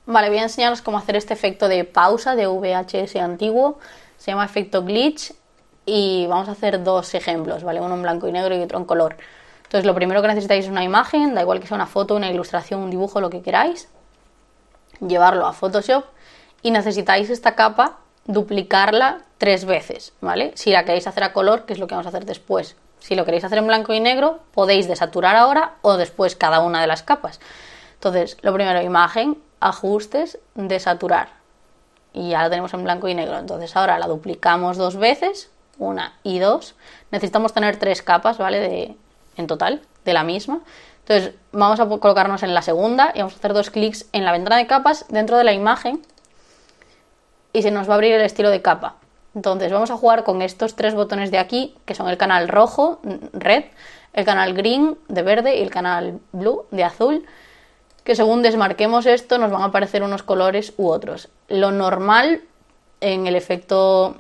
Vale, voy a enseñaros cómo hacer este efecto de pausa de VHS antiguo. Se llama efecto glitch y vamos a hacer dos ejemplos, ¿vale? Uno en blanco y negro y otro en color. Entonces lo primero que necesitáis es una imagen, da igual que sea una foto, una ilustración, un dibujo, lo que queráis. Llevarlo a Photoshop y necesitáis esta capa, duplicarla 3 veces, ¿vale? Si la queréis hacer a color, que es lo que vamos a hacer después. Si lo queréis hacer en blanco y negro, podéis desaturar ahora o después cada una de las capas. Entonces, lo primero, imagen, ajustes, desaturar. Y ya la tenemos en blanco y negro. Entonces ahora la duplicamos 2 veces, 1 y 2. Necesitamos tener 3 capas, ¿vale? En total, de la misma. Entonces vamos a colocarnos en la segunda y vamos a hacer 2 clics en la ventana de capas dentro de la imagen y se nos va a abrir el estilo de capa. Entonces vamos a jugar con estos 3 botones de aquí, que son el canal rojo, red, el canal green, de verde, y el canal blue, de azul, que según desmarquemos esto nos van a aparecer unos colores u otros. Lo normal en el efecto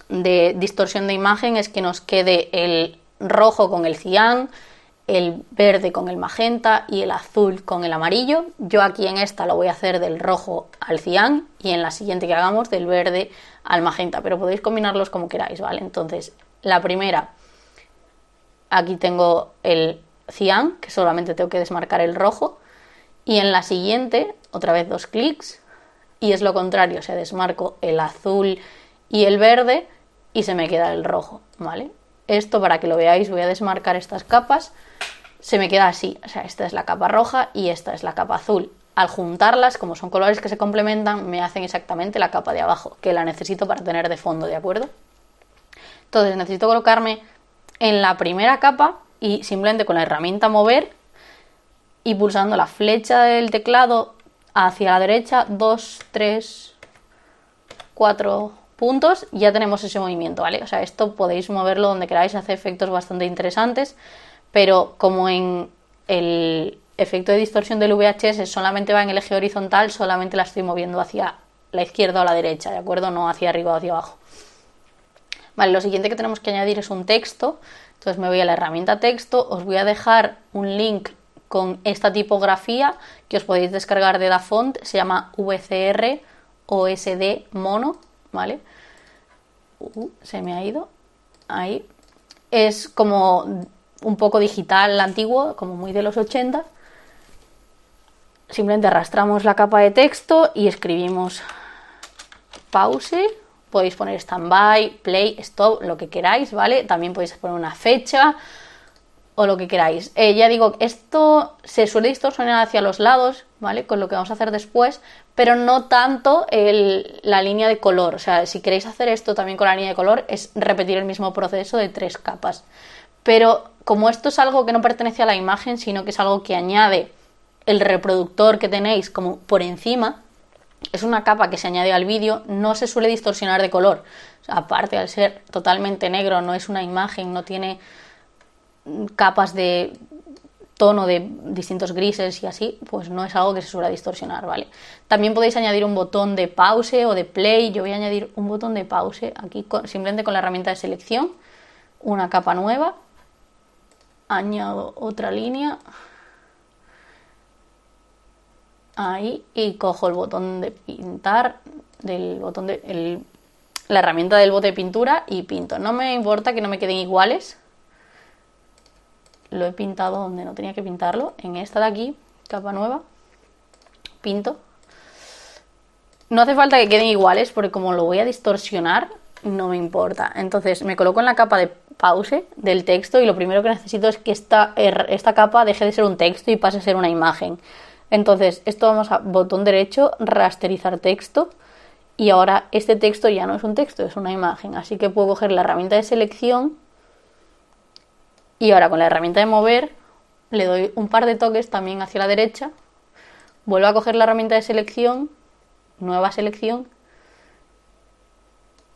de distorsión de imagen es que nos quede el rojo con el cian, el verde con el magenta y el azul con el amarillo. Yo aquí en esta lo voy a hacer del rojo al cian y en la siguiente que hagamos del verde al magenta, pero podéis combinarlos como queráis, ¿vale? Entonces, la primera, aquí tengo el cian, que solamente tengo que desmarcar el rojo, y en la siguiente, otra vez 2 clics, y es lo contrario, o sea, desmarco el azul y el verde y se me queda el rojo, ¿vale? Esto, para que lo veáis, voy a desmarcar estas capas, se me queda así, o sea, esta es la capa roja y esta es la capa azul. Al juntarlas, como son colores que se complementan, me hacen exactamente la capa de abajo, que la necesito para tener de fondo, ¿de acuerdo? Entonces necesito colocarme en la primera capa y simplemente con la herramienta mover y pulsando la flecha del teclado hacia la derecha, 2, 3, 4 puntos, ya tenemos ese movimiento, ¿vale? O sea, esto podéis moverlo donde queráis, hace efectos bastante interesantes, pero como en el efecto de distorsión del VHS solamente va en el eje horizontal, solamente la estoy moviendo hacia la izquierda o la derecha, ¿de acuerdo? No hacia arriba o hacia abajo. Vale, lo siguiente que tenemos que añadir es un texto, entonces me voy a la herramienta texto, os voy a dejar un link con esta tipografía que os podéis descargar de DaFont, se llama VCR OSD Mono, ¿vale? Se me ha ido, ahí. Es como un poco digital antiguo, como muy de los 80. Simplemente arrastramos la capa de texto y escribimos pause. Podéis poner standby, play, stop, lo que queráis, ¿vale? También podéis poner una fecha o lo que queráis. Ya digo, esto se suele distorsionar hacia los lados, ¿vale? Con lo que vamos a hacer después, pero no tanto la línea de color. O sea, si queréis hacer esto también con la línea de color, es repetir el mismo proceso de 3 capas. Pero como esto es algo que no pertenece a la imagen, sino que es algo que añade el reproductor que tenéis como por encima, es una capa que se añade al vídeo, no se suele distorsionar de color. O sea, aparte, al ser totalmente negro, no es una imagen, no tiene capas de tono de distintos grises y así, pues no es algo que se suele distorsionar, ¿vale? También podéis añadir un botón de pause o de play. Yo voy a añadir un botón de pause aquí simplemente con la herramienta de selección, una capa nueva, añado otra línea, ahí, y cojo el botón de pintar, la herramienta del bote de pintura y pinto. No me importa que no me queden iguales. Lo he pintado donde no tenía que pintarlo, en esta de aquí, capa nueva, pinto. No hace falta que queden iguales porque como lo voy a distorsionar, no me importa. Entonces me coloco en la capa de pause del texto y lo primero que necesito es que esta capa deje de ser un texto y pase a ser una imagen. Entonces esto vamos a botón derecho, rasterizar texto, y ahora este texto ya no es un texto, es una imagen. Así que puedo coger la herramienta de selección y ahora con la herramienta de mover le doy un par de toques también hacia la derecha, vuelvo a coger la herramienta de selección, nueva selección,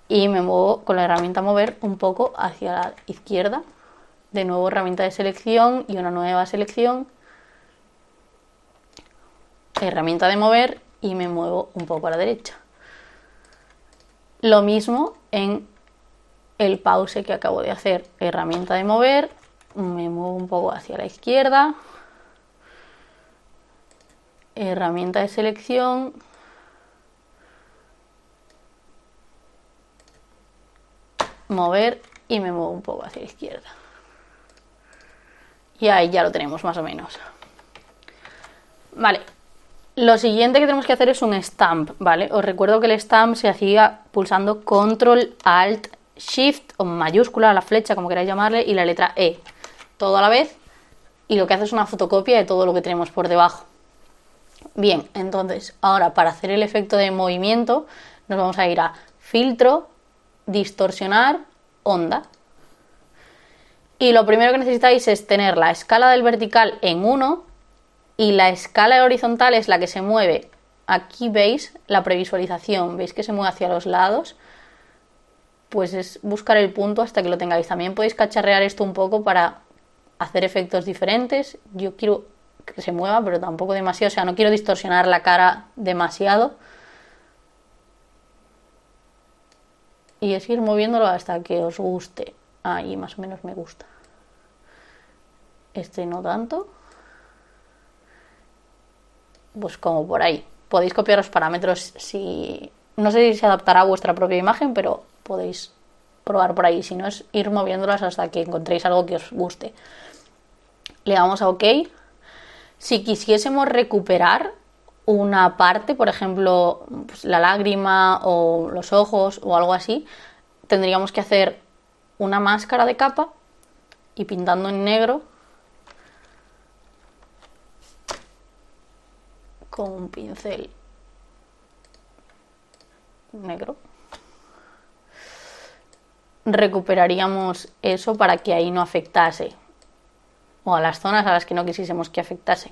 y me muevo con la herramienta mover un poco hacia la izquierda, de nuevo herramienta de selección y una nueva selección, herramienta de mover y me muevo un poco a la derecha. Lo mismo en el pause que acabo de hacer, herramienta de mover, me muevo un poco hacia la izquierda herramienta de selección, mover y me muevo un poco hacia la izquierda. Y ahí ya lo tenemos más o menos. Vale, lo siguiente que tenemos que hacer es un stamp, ¿vale? Os recuerdo que el stamp se hacía pulsando Control, Alt, Shift o mayúscula, la flecha, como queráis llamarle, y la letra E, todo a la vez, y lo que hace es una fotocopia de todo lo que tenemos por debajo. Bien, entonces, ahora para hacer el efecto de movimiento, nos vamos a ir a Filtro, Distorsionar, Onda. Y lo primero que necesitáis es tener la escala del vertical en 1 y la escala horizontal es la que se mueve. Aquí veis la previsualización, veis que se mueve hacia los lados. Pues es buscar el punto hasta que lo tengáis. También podéis cacharrear esto un poco para hacer efectos diferentes. Yo quiero que se mueva, pero tampoco demasiado. O sea, no quiero distorsionar la cara demasiado. Y es ir moviéndolo hasta que os guste. Ahí más o menos me gusta. Este no tanto. Pues como por ahí. Podéis copiar los parámetros si... No sé si se adaptará a vuestra propia imagen, pero podéis probar por ahí. Si no, es ir moviéndolas hasta que encontréis algo que os guste. Le damos a OK. Si quisiésemos recuperar una parte, por ejemplo, pues la lágrima o los ojos o algo así, tendríamos que hacer una máscara de capa y pintando en negro con un pincel negro recuperaríamos eso para que ahí no afectase o a las zonas a las que no quisiésemos que afectase.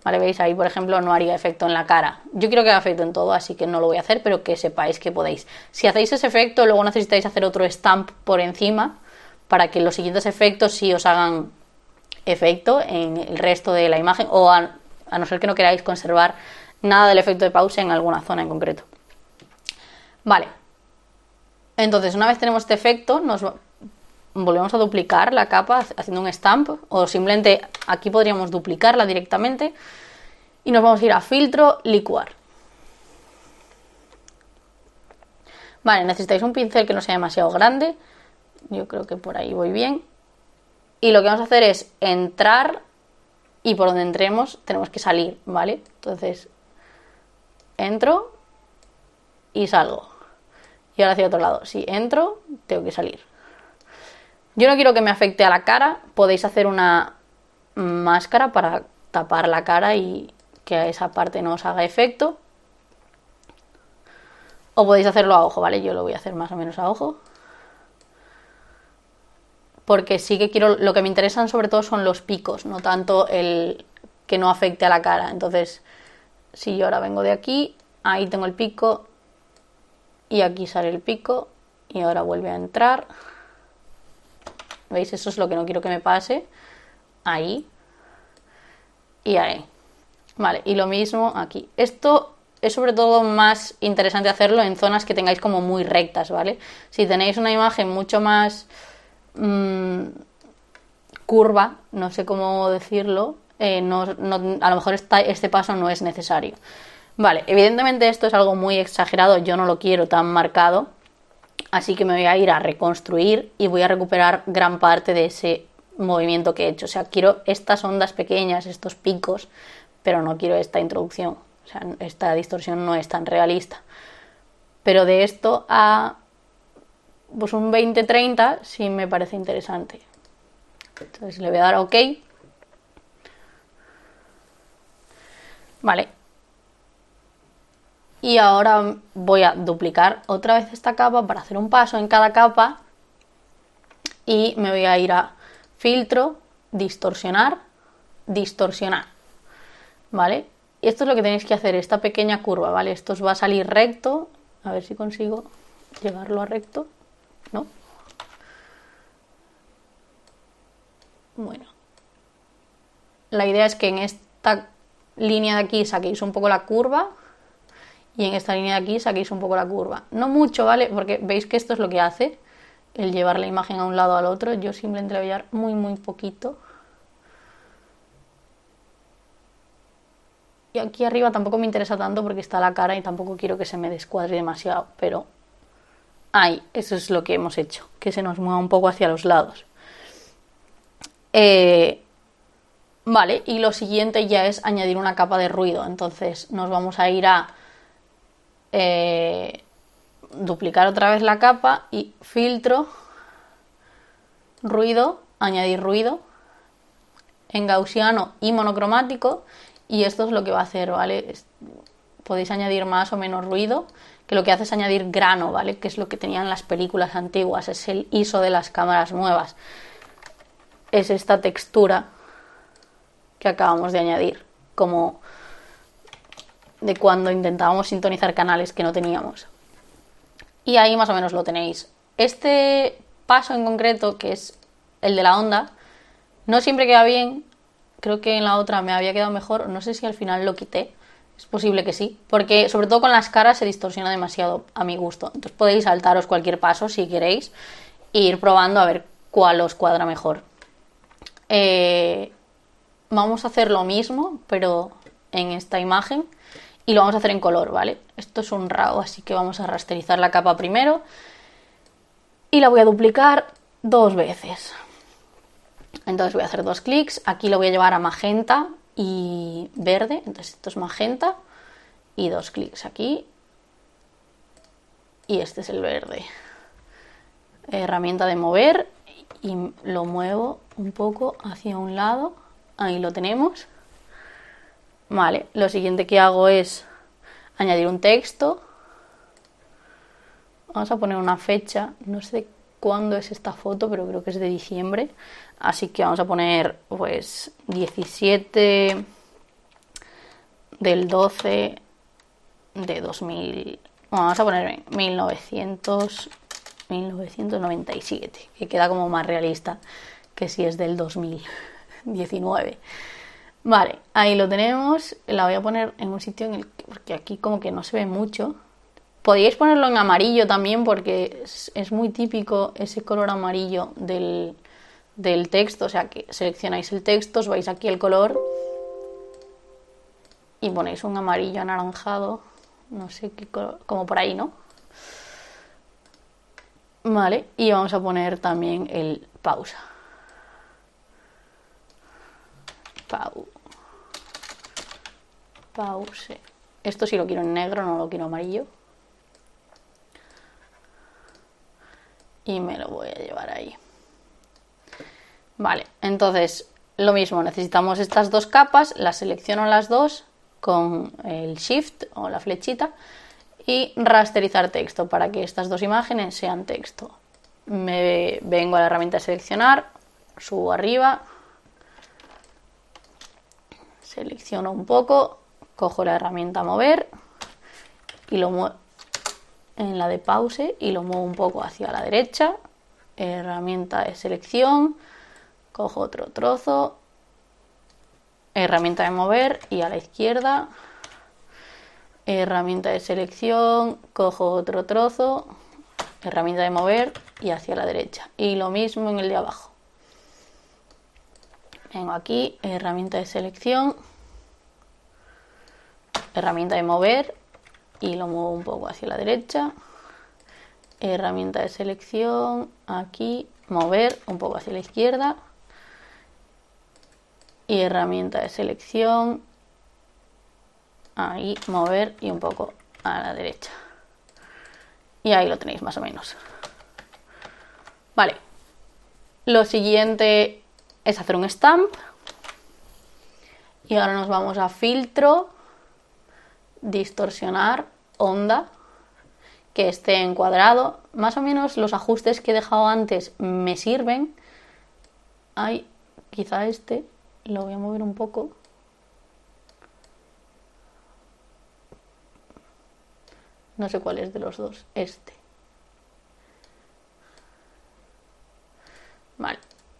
Vale, veis, ahí por ejemplo no haría efecto en la cara. Yo quiero que haga efecto en todo, así que no lo voy a hacer, pero que sepáis que podéis. Si hacéis ese efecto, luego necesitáis hacer otro stamp por encima para que los siguientes efectos sí os hagan efecto en el resto de la imagen, o a no ser que no queráis conservar nada del efecto de pausa en alguna zona en concreto. Vale, entonces una vez tenemos este efecto, nos volvemos a duplicar la capa haciendo un stamp, o simplemente aquí podríamos duplicarla directamente y nos vamos a ir a filtro, licuar. Vale, necesitáis un pincel que no sea demasiado grande, yo creo que por ahí voy bien, y lo que vamos a hacer es entrar y por donde entremos tenemos que salir, ¿vale? Entonces entro y salgo, y ahora hacia otro lado, si entro tengo que salir. Yo no quiero que me afecte a la cara, podéis hacer una máscara para tapar la cara y que a esa parte no os haga efecto. O podéis hacerlo a ojo, ¿vale? Yo lo voy a hacer más o menos a ojo. Porque sí que quiero, lo que me interesan sobre todo son los picos, no tanto el que no afecte a la cara. Entonces, si yo ahora vengo de aquí, ahí tengo el pico y aquí sale el pico y ahora vuelve a entrar. ¿Veis? Eso es lo que no quiero que me pase. Ahí. Y ahí. Vale, y lo mismo aquí. Esto es sobre todo más interesante hacerlo en zonas que tengáis como muy rectas, ¿vale? Si tenéis una imagen mucho más curva, no sé cómo decirlo, a lo mejor este paso no es necesario. Vale, evidentemente esto es algo muy exagerado, yo no lo quiero tan marcado. Así que me voy a ir a reconstruir y voy a recuperar gran parte de ese movimiento que he hecho. O sea, quiero estas ondas pequeñas, estos picos, pero no quiero esta introducción. O sea, esta distorsión no es tan realista. Pero de esto a pues un 20-30 sí me parece interesante. Entonces le voy a dar a OK. Vale. Y ahora voy a duplicar otra vez esta capa para hacer un paso en cada capa y me voy a ir a filtro, distorsionar, distorsionar, ¿vale? Y esto es lo que tenéis que hacer, esta pequeña curva, ¿vale? Esto os va a salir recto, a ver si consigo llevarlo a recto, ¿no? Bueno, la idea es que en esta línea de aquí saquéis un poco la curva. Y en esta línea de aquí saquéis un poco la curva. No mucho, ¿vale? Porque veis que esto es lo que hace el llevar la imagen a un lado al otro. Yo simplemente le voy a dar muy, muy poquito. Y aquí arriba tampoco me interesa tanto porque está la cara y tampoco quiero que se me descuadre demasiado, pero ahí, eso es lo que hemos hecho, que se nos mueva un poco hacia los lados. Vale, y lo siguiente ya es añadir una capa de ruido. Entonces nos vamos a ir a duplicar otra vez la capa y filtro, ruido, añadir ruido en gaussiano y monocromático, y esto es lo que va a hacer, ¿vale? Podéis añadir más o menos ruido, que lo que hace es añadir grano, ¿vale? Que es lo que tenían las películas antiguas, es el ISO de las cámaras nuevas. Es esta textura que acabamos de añadir, como de cuando intentábamos sintonizar canales que no teníamos. Y ahí más o menos lo tenéis. Este paso en concreto, que es el de la onda, no siempre queda bien. Creo que en la otra me había quedado mejor. No sé si al final lo quité. Es posible que sí. Porque sobre todo con las caras se distorsiona demasiado a mi gusto. Entonces podéis saltaros cualquier paso si queréis e ir probando a ver cuál os cuadra mejor. Vamos a hacer lo mismo, pero en esta imagen. Y lo vamos a hacer en color, ¿vale? Esto es un RAW, así que vamos a rasterizar la capa primero. Y la voy a duplicar 2 veces. Entonces voy a hacer 2 clics. Aquí lo voy a llevar a magenta y verde. Entonces esto es magenta. Y 2 clics aquí. Y este es el verde. Herramienta de mover. Y lo muevo un poco hacia un lado. Ahí lo tenemos. Vale, lo siguiente que hago es añadir un texto. Vamos a poner una fecha. No sé cuándo es esta foto, pero creo que es de diciembre. Así que vamos a poner pues 17 del 12 de 2000. Vamos a poner 1997, que queda como más realista que si es del 2019. Vale, ahí lo tenemos. La voy a poner en un sitio en el que, porque aquí como que no se ve mucho. Podríais ponerlo en amarillo también porque es muy típico ese color amarillo del texto. O sea que seleccionáis el texto, os vais aquí el color y ponéis un amarillo anaranjado. No sé qué color, como por ahí, ¿no? Vale, y vamos a poner también el pausa. Pause. Esto sí lo quiero en negro, no lo quiero amarillo. Y me lo voy a llevar ahí. Vale, entonces lo mismo, necesitamos estas 2 capas, las selecciono las 2 con el Shift o la flechita y rasterizar texto para que estas 2 imágenes sean texto. Me vengo a la herramienta de seleccionar, subo arriba, selecciono un poco, cojo la herramienta mover y lo muevo en la de pause y lo muevo un poco hacia la derecha. Herramienta de selección, cojo otro trozo, herramienta de mover y a la izquierda. Herramienta de selección, cojo otro trozo, herramienta de mover y hacia la derecha. Y lo mismo en el de abajo. Vengo aquí, herramienta de selección, herramienta de mover y lo muevo un poco hacia la derecha. Herramienta de selección, aquí, mover un poco hacia la izquierda. Y herramienta de selección, ahí, mover y un poco a la derecha. Y ahí lo tenéis más o menos. Vale. Lo siguiente es hacer un stamp. Y ahora nos vamos a filtro, distorsionar, onda, que esté en cuadrado. Más o menos los ajustes que he dejado antes me sirven. Ay, quizá este lo voy a mover un poco. No sé cuál es de los dos. Este. Vale.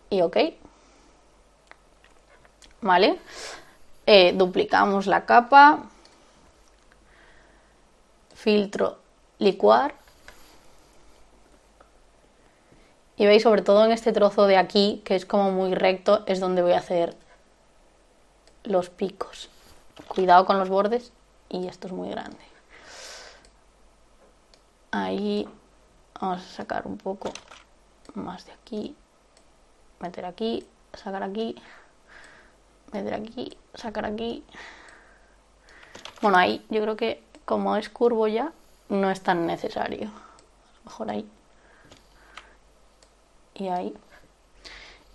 Y ok. Vale. Duplicamos la capa. Filtro, licuar. Y veis, sobre todo en este trozo de aquí, que es como muy recto, es donde voy a hacer los picos. Cuidado con los bordes. Y esto es muy grande. Ahí vamos a sacar un poco más de aquí. Meter aquí, sacar aquí. Meter aquí, sacar aquí. Bueno, ahí yo creo que como es curvo ya, no es tan necesario. Mejor ahí. Y ahí.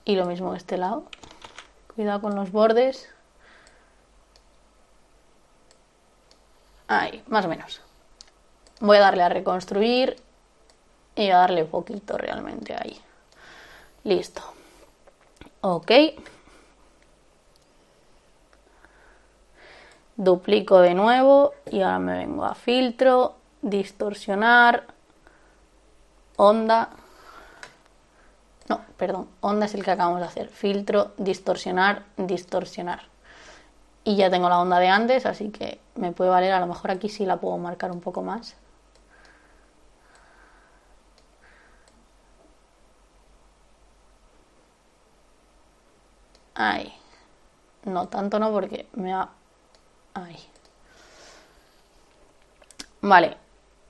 Y lo mismo de este lado. Cuidado con los bordes. Ahí, más o menos. Voy a darle a reconstruir y a darle poquito realmente ahí. Listo. Ok. Duplico de nuevo y ahora me vengo a filtro, distorsionar, onda. No, perdón, onda es el que acabamos de hacer. Filtro, distorsionar, distorsionar. Y ya tengo la onda de antes, así que me puede valer. A lo mejor aquí sí la puedo marcar un poco más. Ahí. No, tanto no porque me va... Ahí. Vale.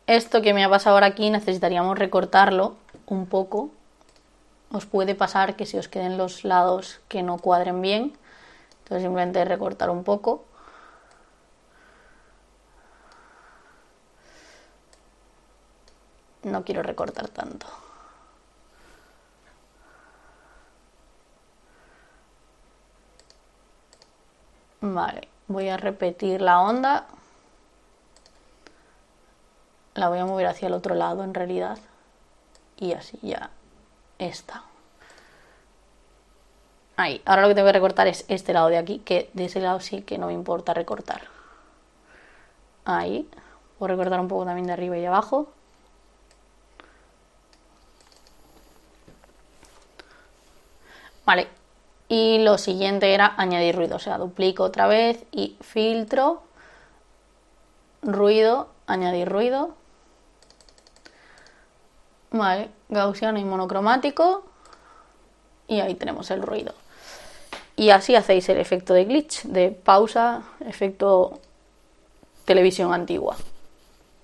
Esto que me ha pasado ahora aquí necesitaríamos recortarlo un poco. Os puede pasar que se os queden los lados que no cuadren bien. Entonces simplemente recortar un poco. No quiero recortar tanto. Vale, voy a repetir la onda. La voy a mover hacia el otro lado en realidad. Y así ya está. Ahí, ahora lo que tengo que recortar es este lado de aquí, que de ese lado sí que no me importa recortar. Ahí, voy a recortar un poco también de arriba y de abajo. Vale, y lo siguiente era añadir ruido, o sea, duplico otra vez y filtro, ruido, añadir ruido. Vale, gaussiano y monocromático. Y ahí tenemos el ruido. Y así hacéis el efecto de glitch, de pausa, efecto televisión antigua.